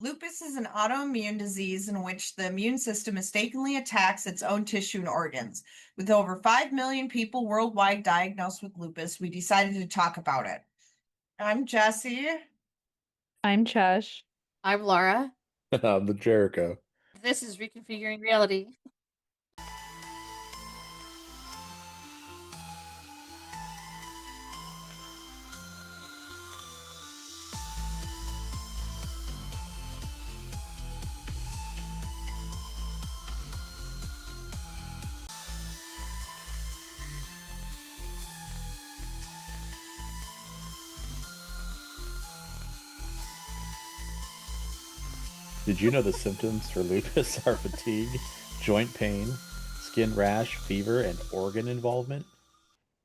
Lupus is an autoimmune disease in which the immune system mistakenly attacks its own tissue and organs. With over 5 million people worldwide diagnosed with lupus, we decided to talk about it. I'm Jesse. I'm Chesh. I'm Laura. The Jericho. This is Reconfiguring Reality. Did you know the symptoms for lupus are fatigue, joint pain, skin rash, fever, and organ involvement?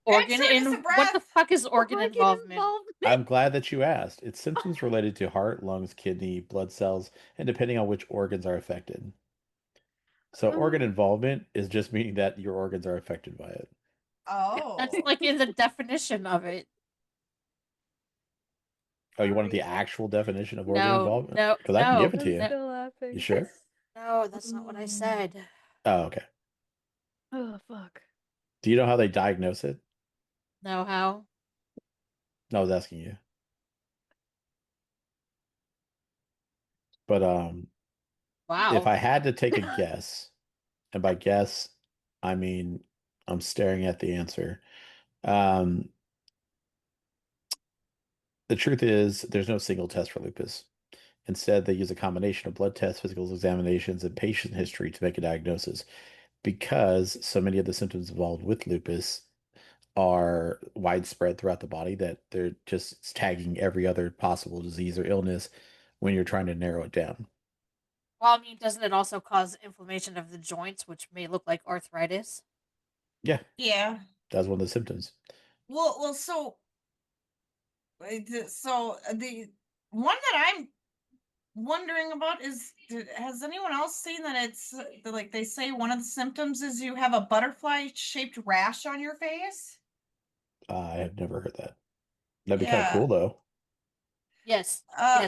Organ shortness of in what the breath. fuck is organ involvement? I'm glad that you asked. It's symptoms related to heart, lungs, kidney, blood cells, and depending on which organs are affected. So organ involvement is just meaning that your organs are affected by it. That's Oh. like in the definition of it. Oh, you wanted the actual definition of organ No, involvement? no, Because I can no, give it to you. Still laughing. You sure? no. That's not what I said. Oh, okay. Oh, fuck. Do you know how they diagnose it? No, how? No, I was asking you. But if Wow. I had to take a guess, and by guess, I mean I'm staring at the answer. Um, the truth is, there's no single test for lupus. Instead, they use a combination of blood tests, physical examinations, and patient history to make a diagnosis. Because so many of the symptoms involved with lupus are widespread throughout the body that they're just tagging every other possible disease or illness when you're trying to narrow it down. Well, I mean, doesn't it also cause inflammation of the joints, which may look like arthritis? Yeah, Yeah. that's one of the symptoms. Well, the one that I'm wondering about is, has anyone else seen that it's like they say one of the symptoms is you have a butterfly shaped rash on your face? I have never heard that. That'd be kind of Yeah. cool, though. Yes, Uh,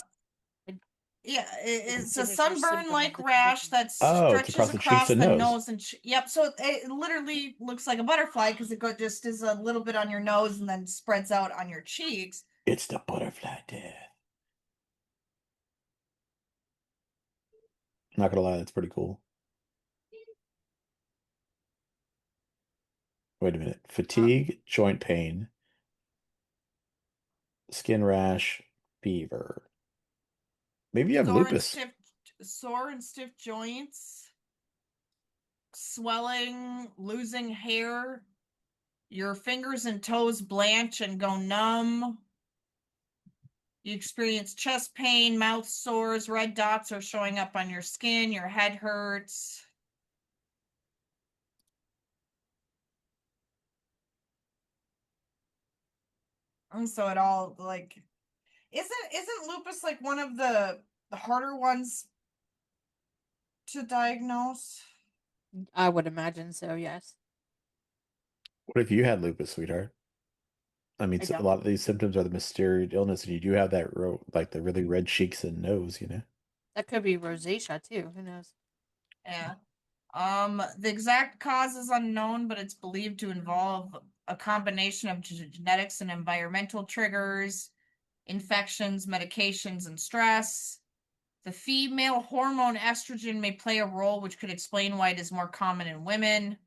yes. yeah, It's a it's a signature symptom of sunburn-like the rash condition. that Oh, it's stretches across the cheeks across and the nose. nose and yep. So it literally looks like a butterfly because just is a little bit on your nose and then spreads out on your cheeks. It's the butterfly death. Not gonna lie, that's pretty cool. Wait a minute. Uh, Fatigue, joint pain, skin rash, fever. Maybe you have sore and lupus. stiff, sore and stiff joints, swelling, losing hair. Your fingers and toes blanch and go numb. You experience chest pain, mouth sores, red dots are showing up on your skin, your head hurts. And so it all like isn't lupus like one of the harder ones to diagnose? I would imagine so. Yes, What if you had lupus, sweetheart? I mean, I a don't. lot of these symptoms are the mysterious illness, and you do have that, like the really red cheeks and nose, you know? That could be rosacea too. Who knows? Yeah. The exact cause is unknown, but it's believed to involve a combination of genetics and environmental triggers, infections, medications, and stress. The female hormone estrogen may play a role, which could explain why it is more common in women.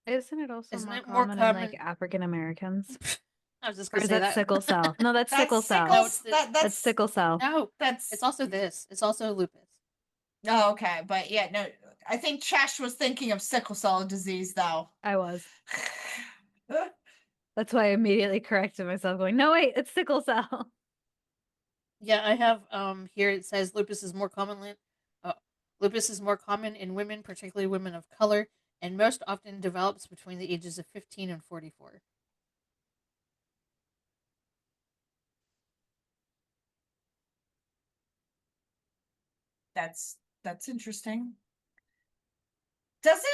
Isn't it also Isn't more it more common in like common? African Americans? I was just Or gonna is say that that. sickle cell? No, that's That's sickle sickle. cell. No, it's the, That's sickle cell. no. It's That's also this. It's also lupus. oh, okay, but yeah, no. I think Chesh was thinking of sickle cell disease, though. I was. That's why I immediately corrected myself, going, no, wait, it's sickle cell. Yeah, I have here it says uh, lupus is more common in women, particularly women of color, and most often develops between the ages of 15 and 44. That's interesting. Doesn't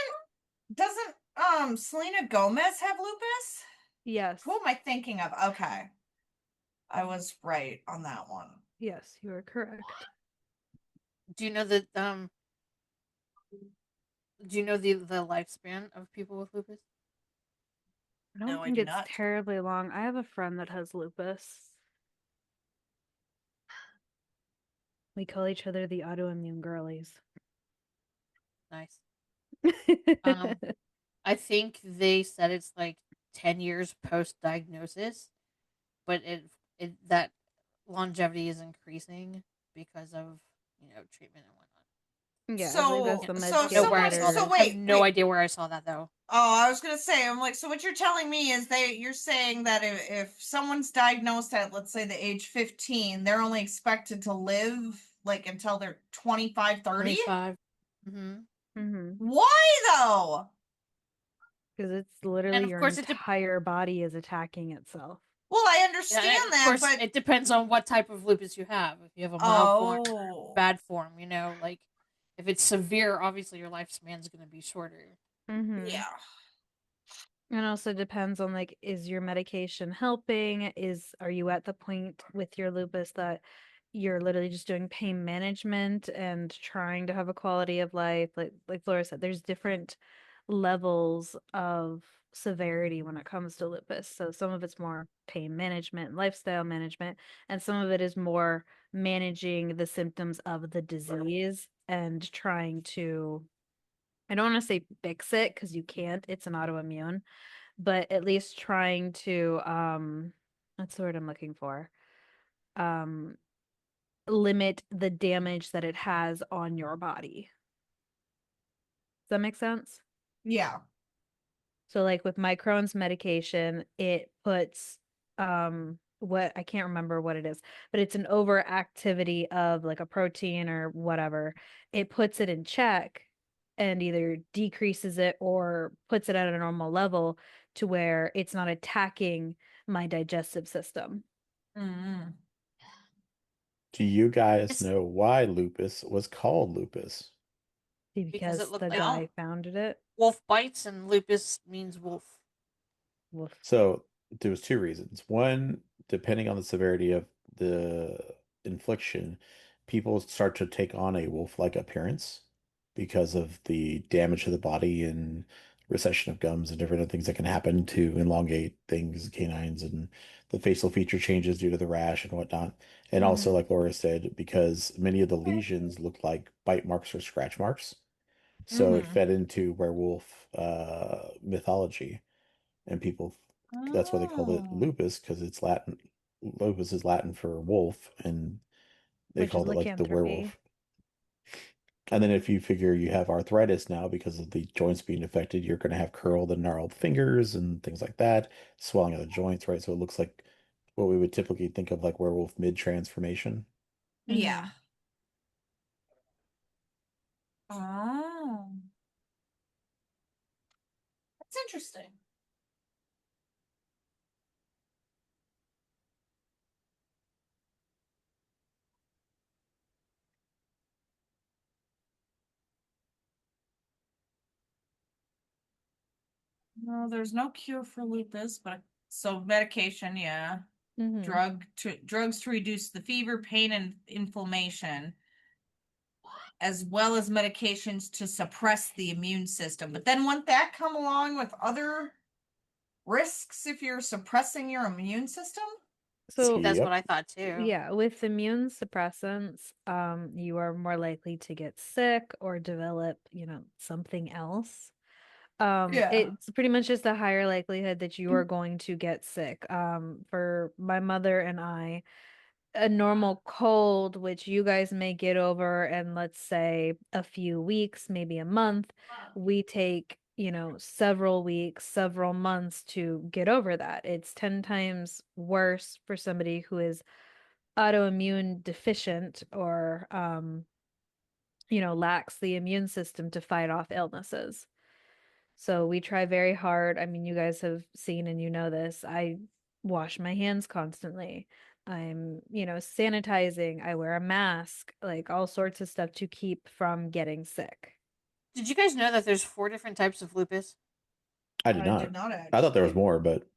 doesn't Selena Gomez have lupus? Yes. Who am I thinking of? Okay. I was right on that one. Yes, you are correct. Do you know that do you know the lifespan of people with lupus? I don't No, I think do it's not. terribly long. I have a friend that has lupus. We call each other the autoimmune girlies. Nice. Um, I think they said it's like 10 years post diagnosis, but it that longevity is increasing because of, treatment and whatnot. Yeah, I believe as So, the I meds so don't know get where I someone, saw better. that. so I have wait, no wait. idea where I saw that though. Oh, I was gonna say, I'm like, so what you're telling me is you're saying that if someone's diagnosed at, let's say, the age 15, they're only expected to live like until they're 25, 30? 25. Mm-hmm. Mm-hmm. Why though? Because it's And literally of your course entire body is attacking itself. Well, I yeah, and understand of that, course but it depends on what type of lupus you have. If you have a mild form, oh, bad form, like if it's severe, obviously your lifespan's going to be shorter. Mm-hmm. yeah. And also depends on like, is your medication helping? Are you at the point with your lupus that you're literally just doing pain management and trying to have a quality of life? Like Flora said, there's different levels of severity when it comes to lupus. So some of it's more pain management, lifestyle management, and some of it is more managing the symptoms of the disease and trying to, I don't want to say fix it because you can't, it's an autoimmune, but at least trying to that's the word I'm looking for. Um limit the damage that it has on your body. Does that make sense? Yeah. So like with my Crohn's medication, it puts what I can't remember what it is, but it's an overactivity of like a protein or whatever. It puts it in check and either decreases it or puts it at a normal level to where it's not attacking my digestive system. Mm-hmm. Do you guys It's know why lupus was called lupus? because Because it looked the like guy founded it. wolf bites and lupus means wolf. Woof. So there was two reasons. One, depending on the severity of the infliction, people start to take on a wolf-like appearance because of the damage to the body and recession of gums and different things that can happen to elongate things, canines, and the facial feature changes due to the rash and whatnot. And also, Mm-hmm. like Laura said, because many of the lesions look like bite marks or scratch marks. So it Mm-hmm. fed into werewolf mythology and people that's why they called it Oh. lupus because it's Latin. Lupus is Latin for wolf, and they Which is called it like the lycanthropy. werewolf. And then if you figure you have arthritis now because of the joints being affected, you're going to have curled and gnarled fingers and things like that, swelling of the joints, right? So it looks like what we would typically think of like werewolf mid-transformation. Yeah. Mm-hmm. Oh. That's interesting. No, there's no cure for lupus, but so medication, yeah. Mm-hmm. Drugs to reduce the fever, pain, and inflammation, as well as medications to suppress the immune system. But then wouldn't that come along with other risks if you're suppressing your immune system? So That's what Yep. I thought too. yeah, with immune suppressants, you are more likely to get sick or develop, something else. Yeah. It's pretty much just a higher likelihood that you are going to get sick. For my mother and I, a normal cold, which you guys may get over in, let's say, a few weeks, maybe a month, we take, several weeks, several months to get over that. It's 10 times worse for somebody who is autoimmune deficient or, lacks the immune system to fight off illnesses. So we try very hard. I mean, you guys have seen and you know this. I wash my hands constantly. I'm, sanitizing. I wear a mask, like all sorts of stuff to keep from getting sick. Did you guys know that there's 4 different types of lupus? I did I did not. not I thought there was actually. more, but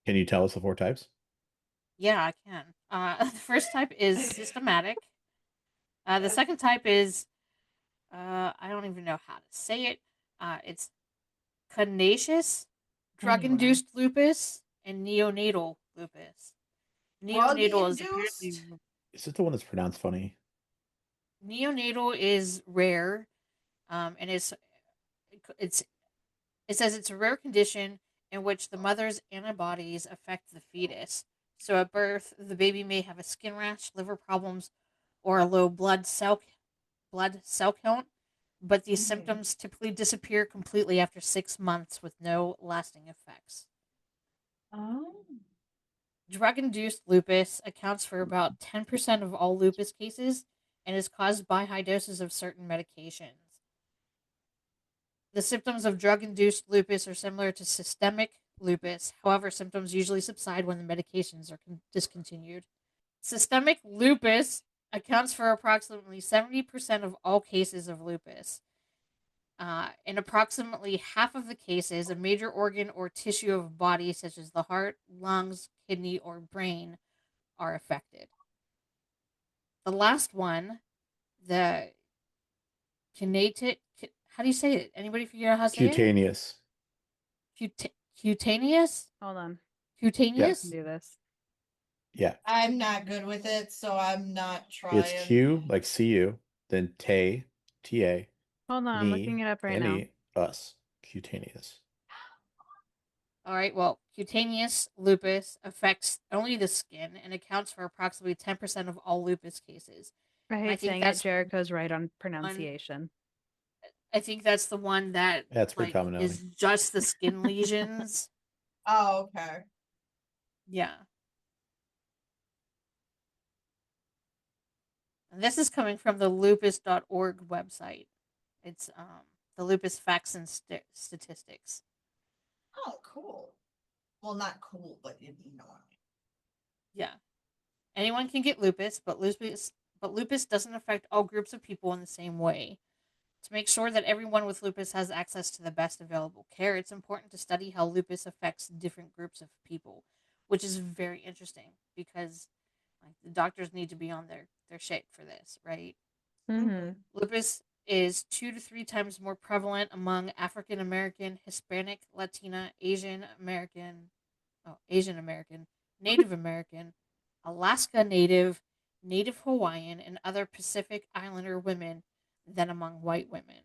can you tell us the four types? Yeah, I can. The first type is systematic. The second type is, I don't even know how to say it. It's Canaceous drug-induced lupus and neonatal lupus. Neonatal is apparently Drug-induced? Is it the one that's pronounced funny? neonatal is rare, and it's it says it's a rare condition in which the mother's antibodies affect the fetus. So at birth, the baby may have a skin rash, liver problems, or a low blood cell count, but these symptoms typically disappear completely after 6 months with no lasting effects. Oh. Drug induced lupus accounts for about 10% of all lupus cases and is caused by high doses of certain medications. The symptoms of drug induced lupus are similar to systemic lupus. However, symptoms usually subside when the medications are discontinued. Systemic lupus accounts for approximately 70% of all cases of lupus. In approximately half of the cases, a major organ or tissue of body, such as the heart, lungs, kidney, or brain, are affected. The last one, the cutaneous, how do you say it? Anybody figure out how to say Cutaneous. it? Cutaneous? Hold on. Cutaneous? Do this. Yeah. I'm not good with it, so I'm not trying. It's Q, like CU, then T, TA, Hold on, I'm looking it up right now. NE, us. Cutaneous. All right, well, cutaneous lupus affects only the skin and accounts for approximately 10% of all lupus cases. I And I hate think saying it. that's Jericho's right on pronunciation. I think that's the one that That's pretty like common, is just the skin lesions. Oh, okay. Yeah. And this is coming from the lupus.org website. It's the lupus facts and statistics. Oh, cool. Well, not cool, but you know what I mean. Yeah. Anyone can get lupus, but lupus doesn't affect all groups of people in the same way. To make sure that everyone with lupus has access to the best available care, it's important to study how lupus affects different groups of people, which is very interesting because like the doctors need to be on their shit for this, right? Mm-hmm. Lupus is 2 to 3 times more prevalent among African American, Hispanic, Latina, Asian American, Native American, Alaska Native, Native Hawaiian, and other Pacific Islander women than among white women.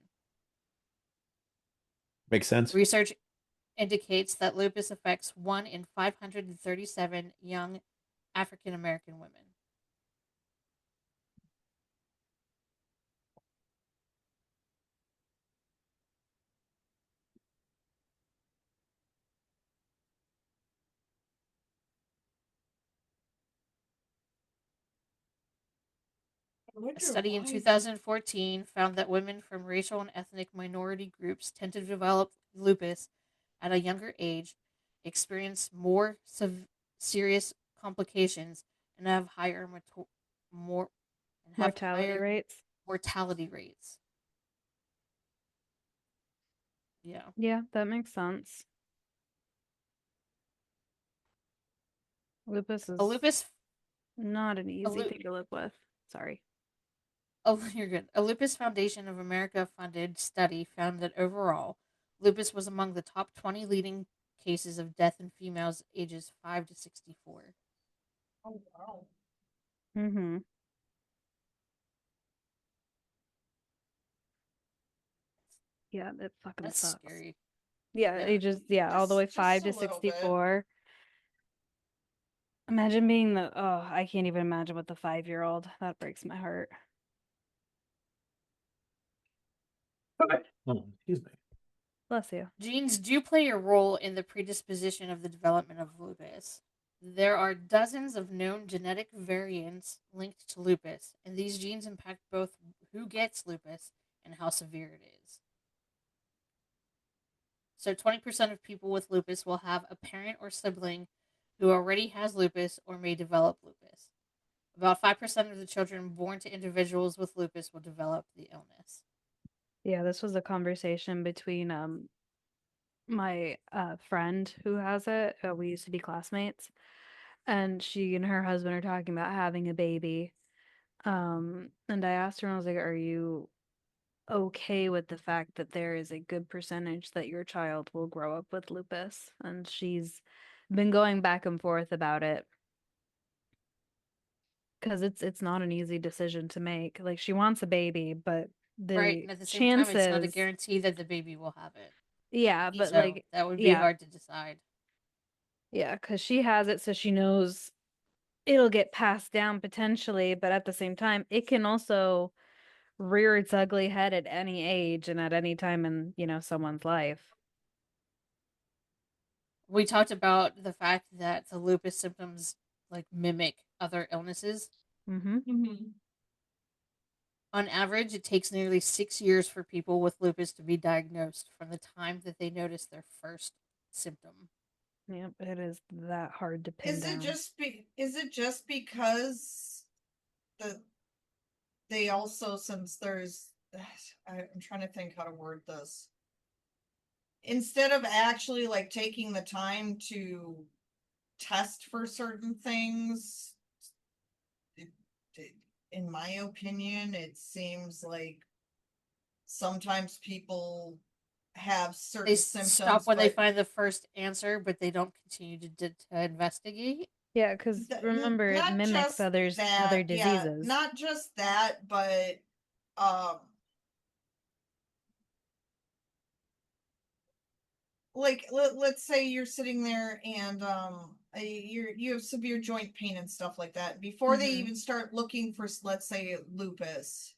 Makes sense. Research indicates that lupus affects 1 in 537 young African American women. A study in 2014 found that women from racial and ethnic minority groups tend to develop lupus at a younger age, experience more serious complications, and have more and have Mortality higher rates. mortality rates. Yeah. Yeah, that makes sense. Lupus A is lupus not an a easy lu- thing to live with. Sorry. Oh, you're good. A Lupus Foundation of America funded study found that overall, lupus was among the top 20 leading cases of death in females ages 5 to 64. Oh, wow. Mm-hmm. Yeah, it fucking That's sucks. scary. Yeah, Yeah. ages, all the way Just 5 a to little bit. 64. Imagine being I can't even imagine with the 5-year-old. That breaks my heart. Oh, excuse me. Bless you. Genes do play a role in the predisposition of the development of lupus. There are dozens of known genetic variants linked to lupus, and these genes impact both who gets lupus and how severe it is. So 20% of people with lupus will have a parent or sibling who already has lupus or may develop lupus. About 5% of the children born to individuals with lupus will develop the illness. Yeah, this was a conversation between my friend who has it. We used to be classmates, and she and her husband are talking about having a baby. And I asked her, and I was like, are you okay with the fact that there is a good percentage that your child will grow up with lupus? And she's been going back and forth about it because it's not an easy decision to make. Like, she wants a baby, but Right, the and at the same time, it's not a chances, guarantee that the baby will have it. yeah, but either. So that would be yeah, hard to decide. yeah, because she has it, so she knows it'll get passed down potentially, but at the same time, it can also rear its ugly head at any age and at any time in, someone's life. We talked about the fact that the lupus symptoms like mimic other illnesses. Mm-hmm. Mhm. On average, it takes nearly 6 years for people with lupus to be diagnosed from the time that they notice their first symptom. Yep, it is that hard to pin down. Is it just because the they also, since there's I'm trying to think how to word this. Instead of actually like taking the time to test for certain things, it, in my opinion, it seems like sometimes people have They certain stop symptoms, when they but find the first answer, but they don't continue to investigate. Yeah, because remember, it not mimics just other that, yeah, diseases. not just that, but um like let's say you're sitting there and you have severe joint pain and stuff like that before they Mm-hmm. even start looking for, let's say, lupus.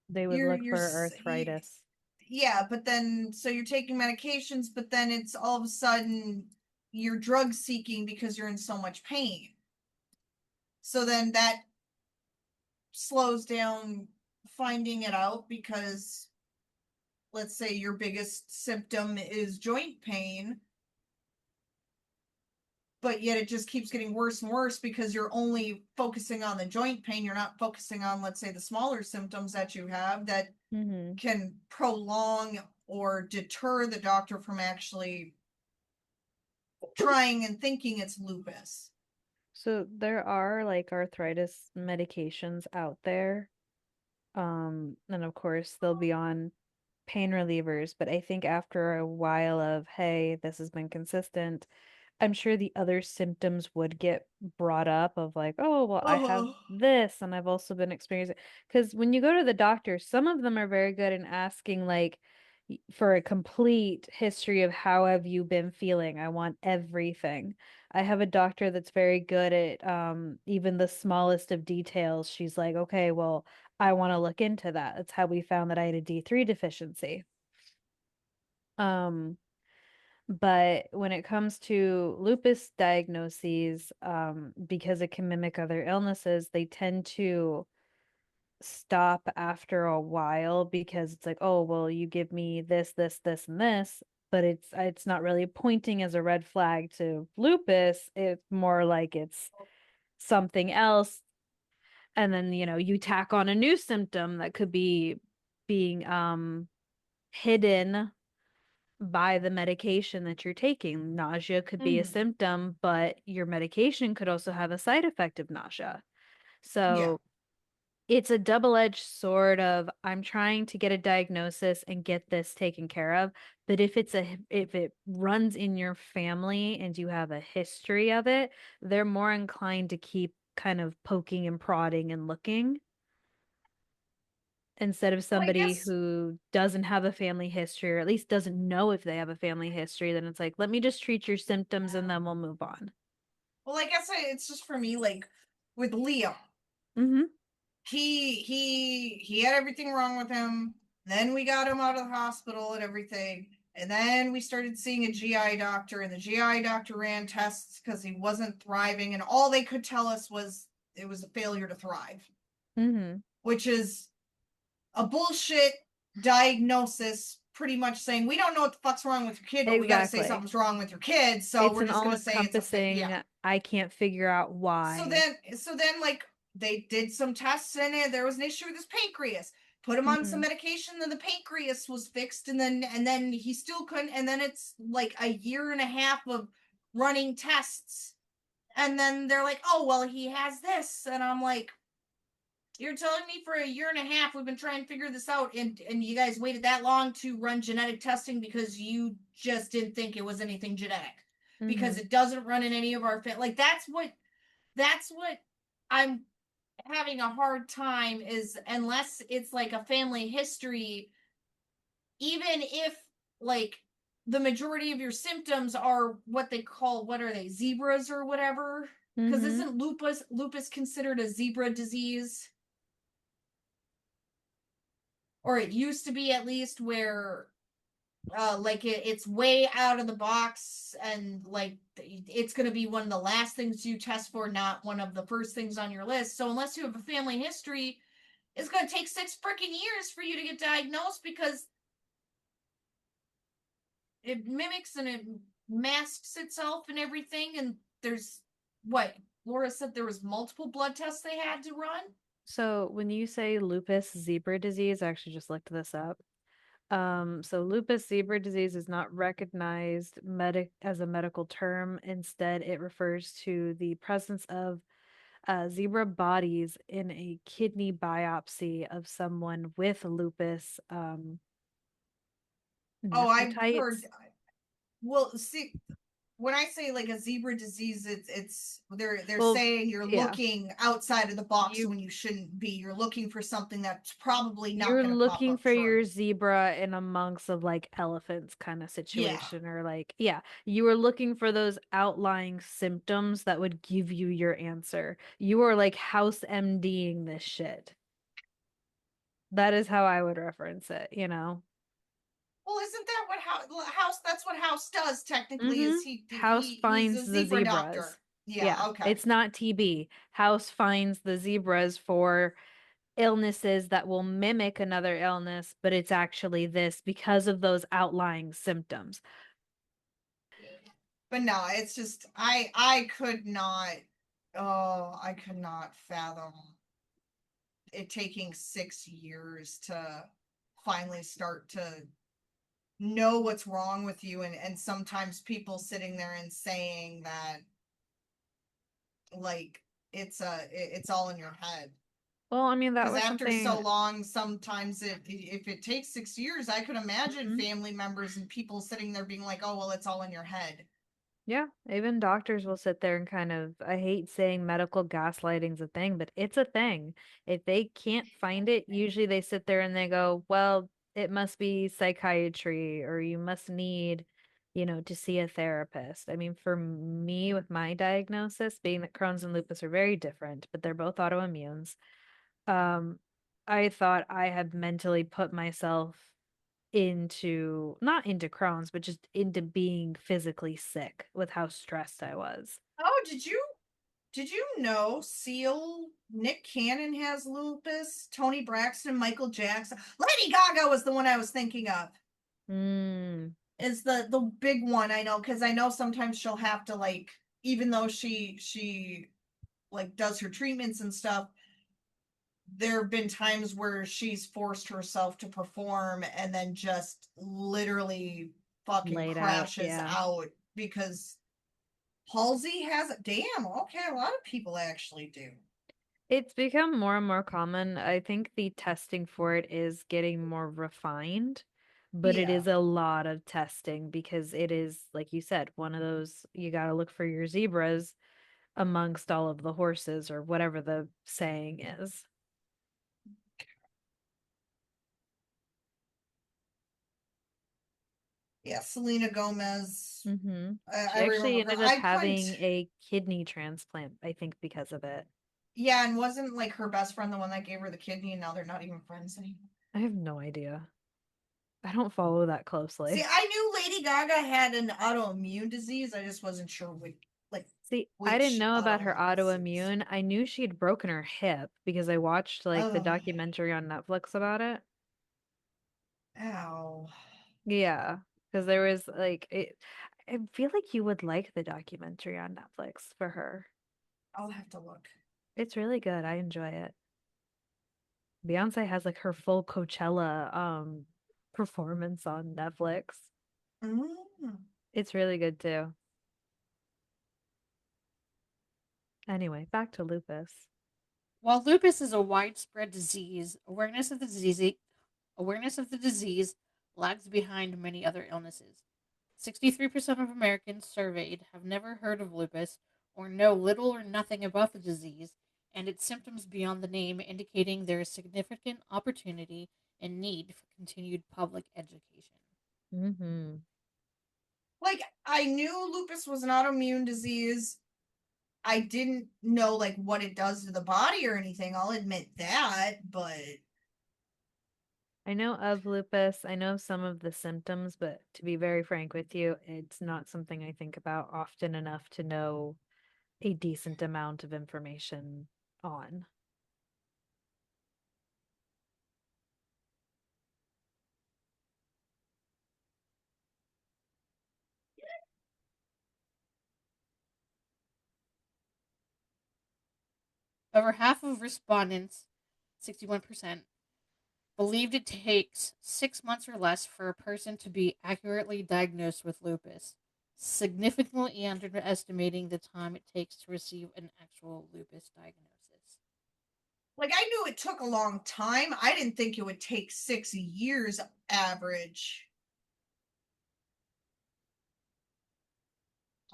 They would you're look you're for s- you, arthritis. yeah, but then so you're taking medications, but then it's all of a sudden you're drug seeking because you're in so much pain, so then that slows down finding it out, because let's say your biggest symptom is joint pain, but yet it just keeps getting worse and worse because you're only focusing on the joint pain. You're not focusing on, let's say, the smaller symptoms that you have that Mm-hmm. can prolong or deter the doctor from actually trying and thinking it's lupus. So there are like arthritis medications out there. And of course they'll be on pain relievers, but I think after a while of, hey, this has been consistent, I'm sure the other symptoms would get brought up of like, oh, well, I have Oh, this and I've also been experiencing, because when you go to the doctor, some of them are very good in asking like for a complete history of how have you been feeling. I want everything. I have a doctor that's very good at even the smallest of details. She's like, okay, well, I want to look into that. That's how we found that I had a D3 deficiency. Um, but when it comes to lupus diagnoses, because it can mimic other illnesses, they tend to stop after a while because it's like, oh, well, you give me this, this, this, and this, but it's not really pointing as a red flag to lupus. It's more like it's something else. And then, you tack on a new symptom that could be being hidden by the medication that you're taking. Nausea could be a symptom, but your medication could also have a side effect of nausea. yeah. So it's a double-edged sword of I'm trying to get a diagnosis and get this taken care of. But if it runs in your family and you have a history of it, they're more inclined to keep kind of poking and prodding and looking instead of Well, I somebody guess. who doesn't have a family history or at least doesn't know if they have a family history. Then it's like, let me just treat your symptoms and then we'll move on. Well, I guess it's just for me, like with Leo. Mm-hmm. He had everything wrong with him. Then we got him out of the hospital and everything. And then we started seeing a GI doctor, and the GI doctor ran tests because he wasn't thriving, and all they could tell us was it was a failure to thrive, Mm-hmm. which is a bullshit diagnosis, pretty much saying we don't know what the fuck's wrong with your kid, but we got to say Exactly. something's wrong with your kid, so It's we're an just gonna say it's all-encompassing, yeah. I can't figure out So why. then, like, they did some tests and there was an issue with his pancreas. Put him on some Mm-hmm. medication, then the pancreas was fixed, and then he still couldn't. And then it's like a year and a half of running tests, and then they're like, "Oh, well, he has this," and I'm like, You're telling me for a year and a half we've been trying to figure this out, and you guys waited that long to run genetic testing because you just didn't think it was anything genetic, because Mhm. it doesn't run in any of our like that's what I'm having a hard time is, unless it's like a family history, even if like the majority of your symptoms are what they call, what are they, zebras or whatever, because Mhm. isn't lupus considered a zebra disease, or it used to be at least, where like it's way out of the box, and like it's going to be one of the last things you test for, not one of the first things on your list. So unless you have a family history, it's going to take 6 freaking years for you to get diagnosed, because it mimics and it masks itself and everything. And there's what Laura said, there was multiple blood tests they had to run. So when you say lupus zebra disease, I actually just looked this up. So lupus zebra disease is not recognized as a medical term. Instead, it refers to the presence of zebra bodies in a kidney biopsy of someone with lupus Oh, I've heard. nephritis. Well, see, when I say like a zebra disease, it's they're Well, saying you're yeah, looking outside of the box you when you shouldn't be. You're looking for something that's probably not you're going to pop looking up for true. your zebra in amongst of like elephants kind of Yeah. situation, or like, yeah, you were looking for those outlying symptoms that would give you your answer. You are like house MDing this shit. That is how I would reference it, you know. Well, isn't that what House? That's what House does technically. Mm-hmm. Is House he's finds a the zebra zebras. doctor? Yeah. Yeah, Okay. it's not TB. House finds the zebras for illnesses that will mimic another illness, but it's actually this because of those outlying symptoms. But no, it's just I could not. Oh, I could not fathom it taking 6 years to finally start to know what's wrong with you, and sometimes people sitting there and saying that like it's all in your head, Well, I mean, that because was after so something, long, sometimes if it takes 6 years, I could imagine mhm. family members and people sitting there being like, oh well, it's all in your head. Yeah, even doctors will sit there and kind of, I hate saying medical gaslighting's a thing, but it's a thing. If they can't find it, usually they sit there and they go, well, it must be psychiatry, or you must need, to see a therapist. I mean, for me with my diagnosis, being that Crohn's and lupus are very different, but they're both autoimmunes, um, I thought I had mentally put myself into, not into Crohn's, but just into being physically sick with how stressed I was. Oh, did you know Seal Nick Cannon has lupus, Tony Braxton, Michael Jackson, Lady Gaga was the one I was thinking of. Mm, Is the big one, I know, because I know sometimes she'll have to, like, even though she like does her treatments and stuff, there have been times where she's forced herself to perform and then just literally fucking laid out, crashes yeah. out because Halsey has it. Damn, okay, a lot of people actually do. It's become more and more common. I think the testing for it is getting more refined, but it Yeah. is a lot of testing because it is, like you said, one of those you got to look for your zebras amongst all of the horses, or whatever the saying is. Yeah, Selena Gomez. Mm-hmm. I She remember actually her. ended up I couldn't. having a kidney transplant, I think, because of it. Yeah, and wasn't like her best friend the one that gave her the kidney, and now they're not even friends anymore. I have no idea. I don't follow that See, closely. I knew Lady Gaga had an autoimmune disease. I just wasn't sure like See, I didn't which know about her autoimmune disease. autoimmune. I knew she had broken her hip because I watched like the Oh, documentary on Netflix about it. ow. Yeah, because there was like it. I feel like you would like the documentary on Netflix for her. I'll have to look. It's really good. I enjoy it. Beyonce has like her full Coachella performance on Netflix. Mm. It's really good too. Anyway, back to lupus. While lupus is a widespread disease, awareness of the disease lags behind many other illnesses. 63% of Americans surveyed have never heard of lupus or know little or nothing about the disease and its symptoms beyond the name, indicating there is significant opportunity and need for continued public education. Mm-hmm. Like, I knew lupus was an autoimmune disease. I didn't know, like, what it does to the body or anything. I'll admit that, but I know of lupus. I know some of the symptoms, but to be very frank with you, it's not something I think about often enough to know a decent amount of information on. Over half of respondents, 61%, believed it takes 6 months or less for a person to be accurately diagnosed with lupus, significantly underestimating the time it takes to receive an actual lupus diagnosis. like, I knew it took a long time. I didn't think it would take 6 years average.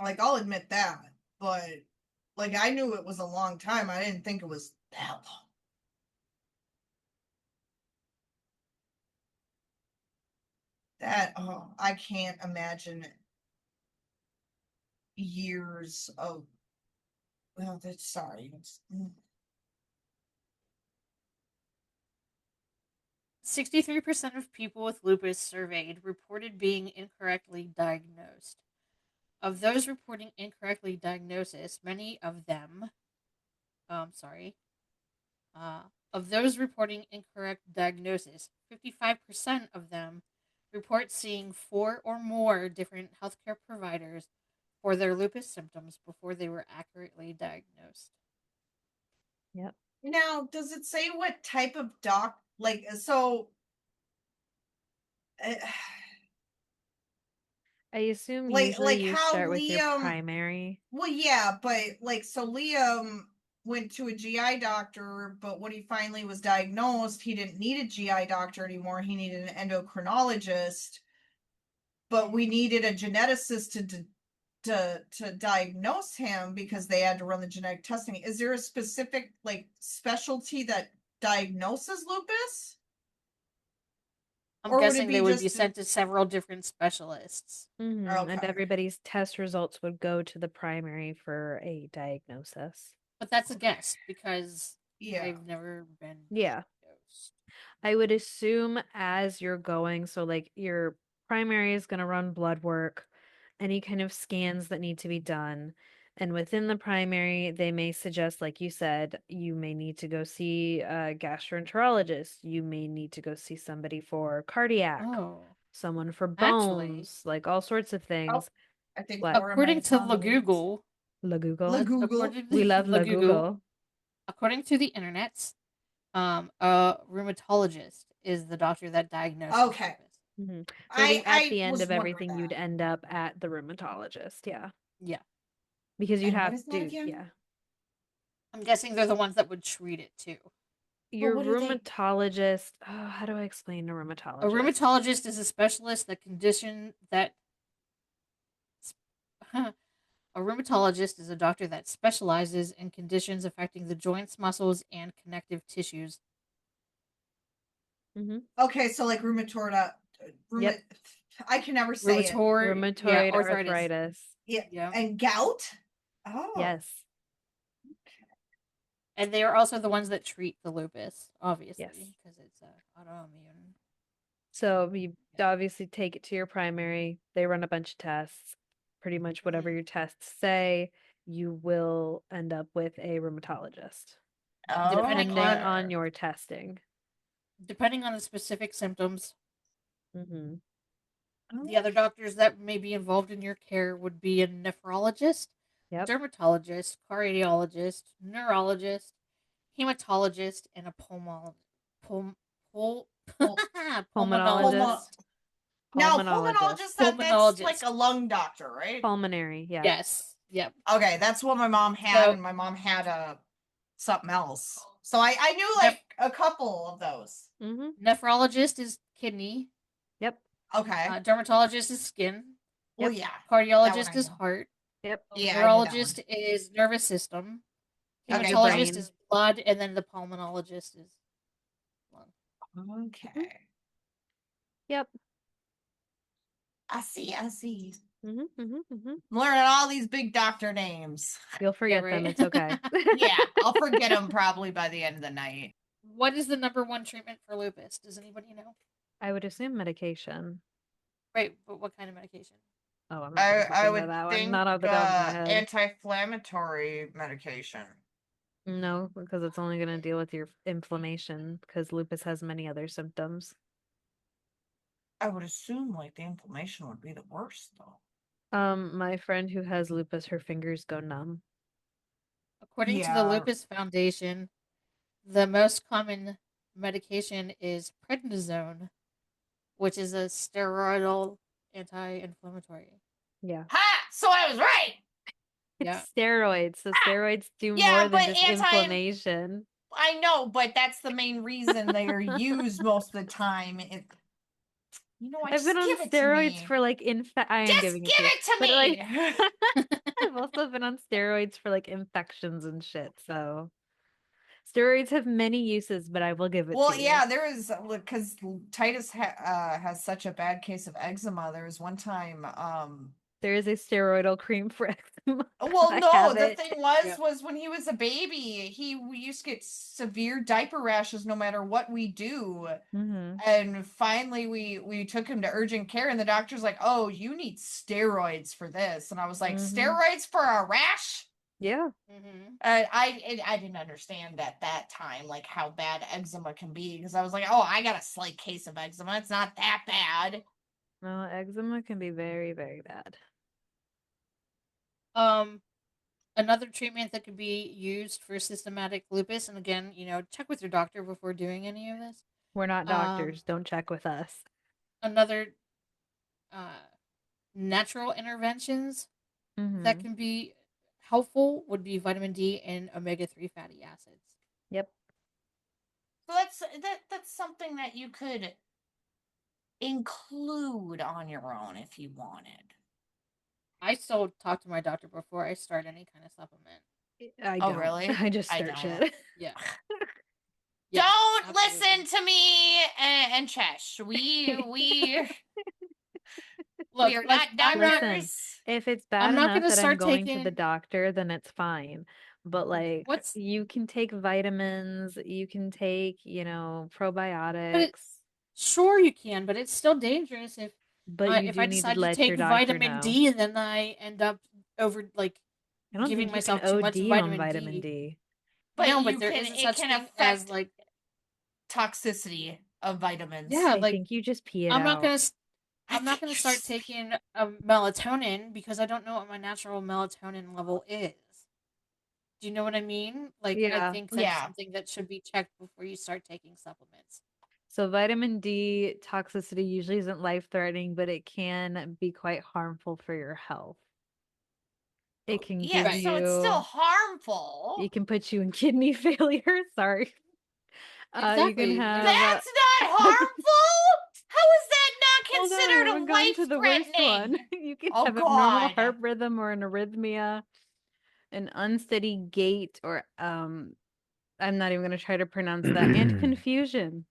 Like, I'll admit that, but like, I knew it was a long time. I didn't think it was that long. That, oh, I can't imagine years of, well, that's sorry. 63% of people with lupus surveyed reported being incorrectly diagnosed. Of those reporting incorrectly diagnosis, many of them, sorry, of those reporting incorrect diagnosis, 55% of them report seeing 4 or more different healthcare providers for their lupus symptoms before they were accurately diagnosed. Yep. Now, does it say what type of like, so uh, I assume like usually you how start with your Liam, primary. well, yeah, but like, so Liam went to a GI doctor, but when he finally was diagnosed, he didn't need a GI doctor anymore. He needed an endocrinologist, but we needed a geneticist to diagnose him because they had to run the genetic testing. Is there a specific like specialty that diagnoses lupus? I'm Or would it guessing be they would be just sent to several different specialists. And okay? everybody's test results would go to the primary for a diagnosis. But that's a guess because Yeah. they've never been Yeah. diagnosed. I would assume as you're going, so like your primary is going to run blood work, any kind of scans that need to be done. And within the primary, they may suggest, like you said, you may need to go see a gastroenterologist. You may need to go see somebody for cardiac, Oh, someone for actually, bones, like all sorts of Oh, things. I think What? Laura might according have to found the links. Google, La Google. Google. We love La Google, Google. according to the internet, a rheumatologist is the doctor that diagnoses Okay. lupus. So I think at I the end was of wondering everything, you'd that. end up at the rheumatologist. Yeah. Yeah, Because you'd And what have is that to, again? yeah. I'm guessing they're the ones that would treat it too. Your what do they- rheumatologist, oh, how do I explain a rheumatologist? A rheumatologist is a specialist that condition that. A rheumatologist is a doctor that specializes in conditions affecting the joints, muscles, and connective tissues. Okay, so like rheumatoid. Yep. I can never say it. Rheumatoid arthritis. arthritis. Yeah. Yeah. And gout. Oh. Yes. And they are also the ones that treat the lupus, obviously, Yes. because it's autoimmune. So you obviously take it to your primary. They run a bunch of tests. Pretty much whatever your tests say, you will end up with a rheumatologist. Depending Depending on on your testing. depending on the specific symptoms, Mm-hmm. the other doctors that may be involved in your care would be a nephrologist, Yep. dermatologist, cardiologist, neurologist, hematologist, and a pulmonologist. Now, Pulmonologist. pulmonologist, that's like a lung doctor, right? Pulmonary, yeah. Yes. Yep. Okay, that's what my mom had, So- and my mom had something else. So I knew like a couple of those. Mm-hmm. Nephrologist is kidney. Yep. Okay. Dermatologist is skin. Well, Yep. yeah. That one Cardiologist I is know. heart. Yep. Yeah, I knew that Neurologist one. is nervous system. Okay, Hematologist brain. is blood, and then the pulmonologist is lung. Okay. Yep. I see. Mm-hmm. Mm-hmm. Mm-hmm. I'm learning all these big doctor names. You'll forget them. right. It's okay. Yeah, I'll forget them probably by the end of the night. What is the #1 treatment for lupus? Does anybody know? I would assume medication. Right, but what kind of medication? Oh, I'm not gonna look I into would that one. think Not off the top of my head. anti-inflammatory medication. No, because it's only gonna deal with your inflammation. Because lupus has many other symptoms. I would assume like the inflammation would be the worst though. My friend who has lupus, her fingers go numb. According to the Yeah. Lupus Foundation, the most common medication is prednisone, which is a steroidal anti-inflammatory. Yeah. Ha! So I was right. Yeah. It's steroids. So steroids do Yeah, more than but just inflammation. I know, but that's the main reason they are used most of the time. I've been Just on give it to steroids me. for like I am Just giving give it to you. it to But me. like I've also been on steroids for like infections and shit. So steroids have many uses, but I will give it Well, to yeah, you. there is because Titus has such a bad case of eczema. There was one time, There is a steroidal cream for eczema. well, I no, have the it. thing was Yep. was when he was a baby, we used to get severe diaper rashes no matter what we do. Mm-hmm. And finally we took him to urgent care and the doctor's like, "Oh, you need steroids for this." And I was like, Mm-hmm. "Steroids for a rash?" Yeah. Mm-hmm. I didn't understand at that time like how bad eczema can be because I was like, "Oh, I got a slight case of eczema. It's not that bad." No, eczema can be very, very bad. Another treatment that could be used for systematic lupus, and again, check with your doctor before doing any of this. We're not Um, doctors. Don't check with us. Another natural interventions that Mm-hmm. can be helpful would be vitamin D and omega-3 fatty acids. Yep. So that's something that you could include on your own if you wanted. I still talk to my doctor before I start any kind of supplement. I Oh, don't. really? I just I start don't. shit. Yeah. Don't absolutely. listen to me and Chesh. We Look, are like not Listen, doctors. if it's bad I'm not enough gonna that I'm start going to the taking doctor, then it's fine. But like what's you can take vitamins, you can take, but probiotics, sure you can, but it's still dangerous but you if do I need to decide to let your take doctor vitamin know. D and then I end up over I don't giving think you can myself too much OD on vitamin vitamin D. D. But No, you but there can is a it such can thing as affect toxicity of vitamins. yeah, I think you just pee it I'm not out. gonna I I'm not think gonna you're start taking melatonin because I don't know what my natural melatonin level is. Do you know what I mean? Like, I Yeah. think that's Yeah. something that should be checked before you start taking supplements. So vitamin D toxicity usually isn't life-threatening, but it can be quite harmful for your health. It can Yeah, give Right. so it's still you, harmful. it can put you in kidney failure. Sorry. You can Exactly. Like, have, That's not harmful. How is that not hold on, we haven't considered gotten to the worst one. life-threatening? You can Oh have abnormal God. heart rhythm or an arrhythmia, an unsteady gait, or I'm not even going to try to pronounce that, and confusion.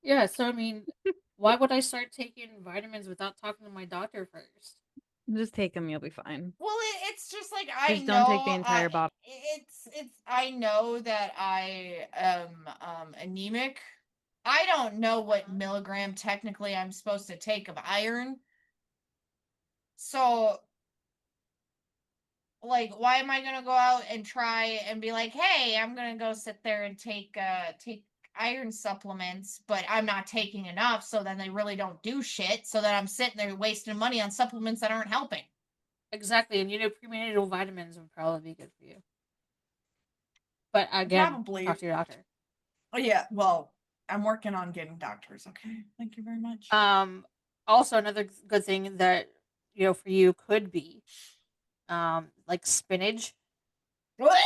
yeah, so I mean, why would I start taking vitamins without talking to my doctor first? Just take them, you'll be fine. Well, it's just like I Just don't take the know entire bottle. it's I know that I am anemic. I don't know what milligram technically I'm supposed to take of iron. So like why am I going to go out and try and be like, "Hey, I'm going to go sit there and take iron supplements, but I'm not taking enough, so then they really don't do shit, so then I'm sitting there wasting money on supplements that aren't helping." Exactly, and prenatal vitamins would probably be good for you. But again, Probably. talk to your doctor. Oh yeah, well, I'm working on getting doctors. Okay, thank you very much. Also another good thing that for you could be like spinach. What?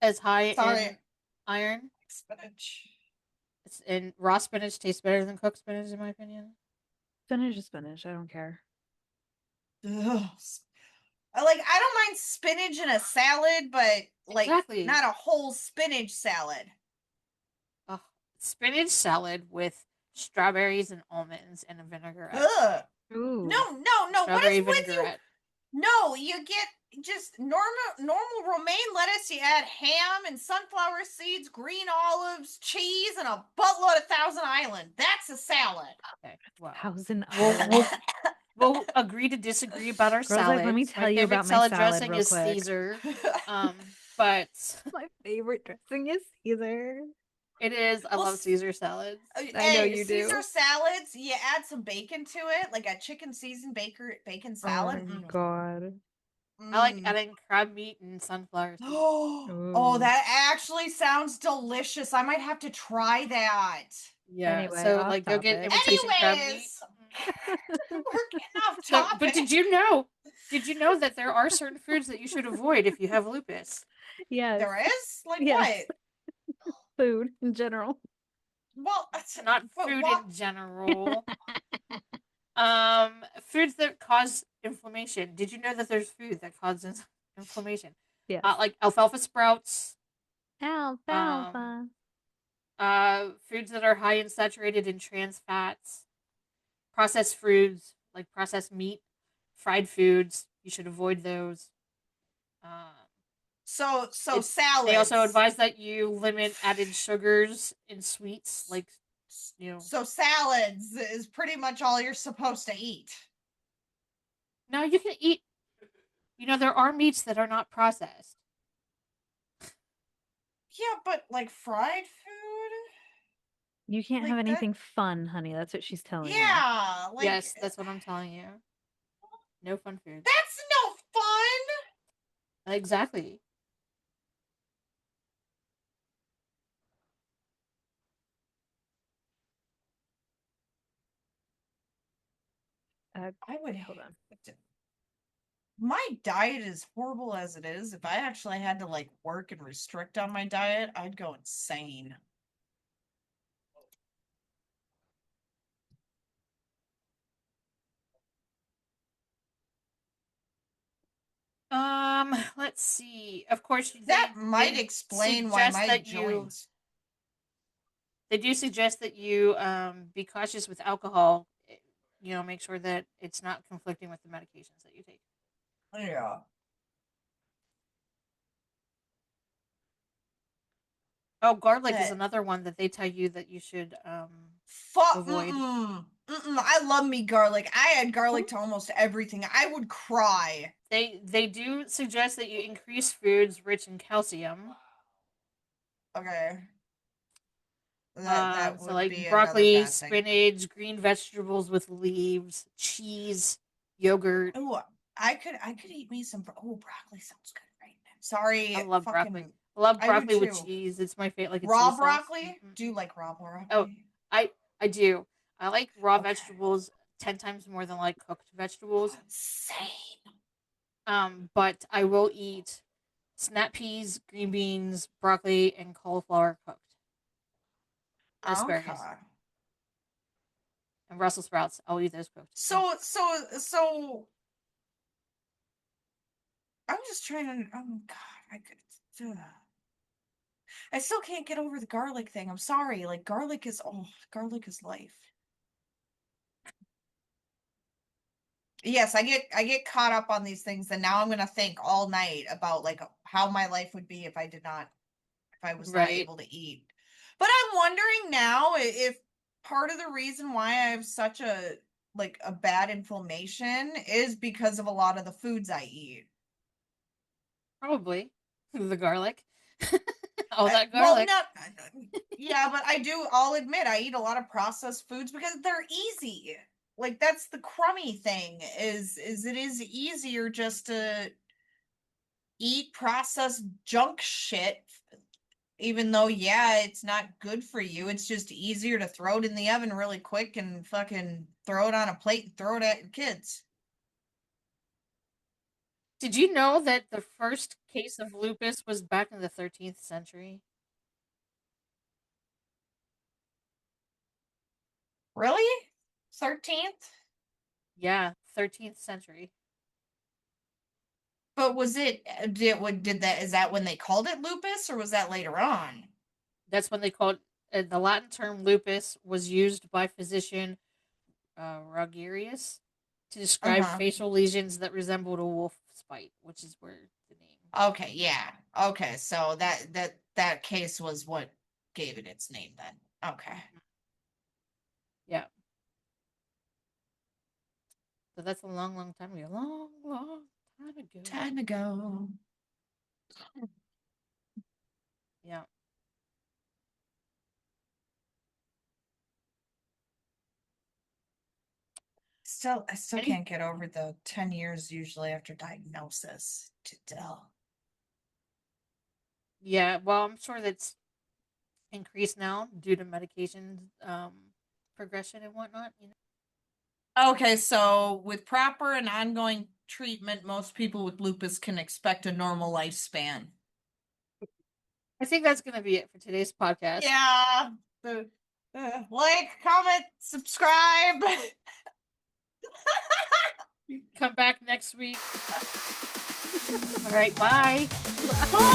as high Sorry. in iron. Spinach. And raw spinach tastes better than cooked spinach, in my opinion. Spinach is spinach. I don't care. Ugh. Like, I don't mind spinach in a salad, but like Exactly. not a whole spinach salad. Ugh. Spinach salad with strawberries and almonds and a vinaigrette. Ugh. Ooh. No. What Strawberry is with you? vinaigrette. No, you get just normal romaine lettuce. You add ham and sunflower seeds, green olives, cheese, and a buttload of Thousand Island. That's a salad. Okay. Wow. Thousand We'll, Island. we'll agree to disagree about our Girls, salads. like, let me tell my you favorite about my salad salad dressing real is quick. Caesar. But My favorite dressing is Caesar. it is. I Well, love Caesar salads. I know you do. Caesar salads, you add some bacon to it, like a chicken seasoned bacon salad. Oh God. I like Mm. adding crab meat and sunflower seeds. Oh, Ooh. that actually sounds delicious. I might have to try that. Yeah. Anyway, so off like go get topic. imitation crab meat. Anyways, we're getting off So, topic. but did you know? Did you know that there are certain foods that you should avoid if you have lupus? Yes. There is? Like Yes. what? Food in general. Well, Not but food what? in general. Foods that cause inflammation. Did you know that there's food that causes inflammation? Yes. Like alfalfa sprouts. Alfalfa. Foods that are high in saturated and trans fats. Processed foods like processed meat, fried foods. You should avoid those. So It's- salads. They also advise that you limit added sugars in sweets, like So salads is pretty much all you're supposed to eat. No, you can eat. There are meats that are not processed. Yeah, but like fried food? You can't Like have that- anything fun, honey. That's what she's telling you. Yeah, like Yes, that's what I'm telling you. No fun food. that's no fun. Exactly. I would hold on. My diet is horrible as it is. If I actually had to like work and restrict on my diet, I'd go insane. Let's see. Of course, That they might explain why suggest my that joints. They do suggest that you be cautious with alcohol. Make sure that it's not conflicting with the medications that you take. Yeah. Oh, garlic is another one that they tell you that you should avoid. I love me garlic. I add garlic to almost everything. I would cry. They do suggest that you increase foods rich in calcium. Okay. That So would like be broccoli, another bad thing. spinach, green vegetables with leaves, cheese, yogurt. Oh, I could eat me some. Broccoli sounds good right now. Sorry, I love fucking broccoli. I love I do broccoli with too. cheese. It's my favorite. Like a raw cheese sauce. broccoli. Do you like raw broccoli? Oh, I do. I like raw Okay. vegetables 10 times more than like cooked vegetables. Same. But I will eat snap peas, green beans, broccoli, and cauliflower cooked. And asparagus. Okay. And Brussels sprouts. I'll eat those cooked. So I'm just trying to. Oh God, I could. I still can't get over the garlic thing. I'm sorry. Like garlic is life. Yes, I get caught up on these things, and now I'm gonna think all night about like how my life would be if I was not able to eat. But I'm wondering now if part of the reason why I have such a bad inflammation is because of a lot of the foods I eat. Probably. The garlic. All that garlic. Yeah, but I'll admit I eat a lot of processed foods because they're easy. Like that's the crummy thing is it is easier just to eat processed junk shit, even though it's not good for you. It's just easier to throw it in the oven really quick and fucking throw it on a plate and throw it at your kids. Did you know that the first case of lupus was back in the 13th century? Really? 13th? Yeah, 13th century. But was it did that is that when they called it lupus or was that later on? That's when they called the Latin term lupus was used by physician Rogerius to describe Uh-huh. facial lesions that resembled a wolf's bite, which is where the name. Okay, yeah. Okay, so that case was what gave it its name then. Okay. Yeah. So that's a long, long time ago. Long, long time ago. Time to go. Yeah. I still Any- can't get over the 10 years usually after diagnosis to tell. Yeah. Well, I'm sure that's increased now due to medication progression and whatnot. You know. Okay, so with proper and ongoing treatment, most people with lupus can expect a normal lifespan. I think that's gonna be it for today's podcast. Yeah. Like, comment, subscribe. Come back next week. All right. Bye. Bye.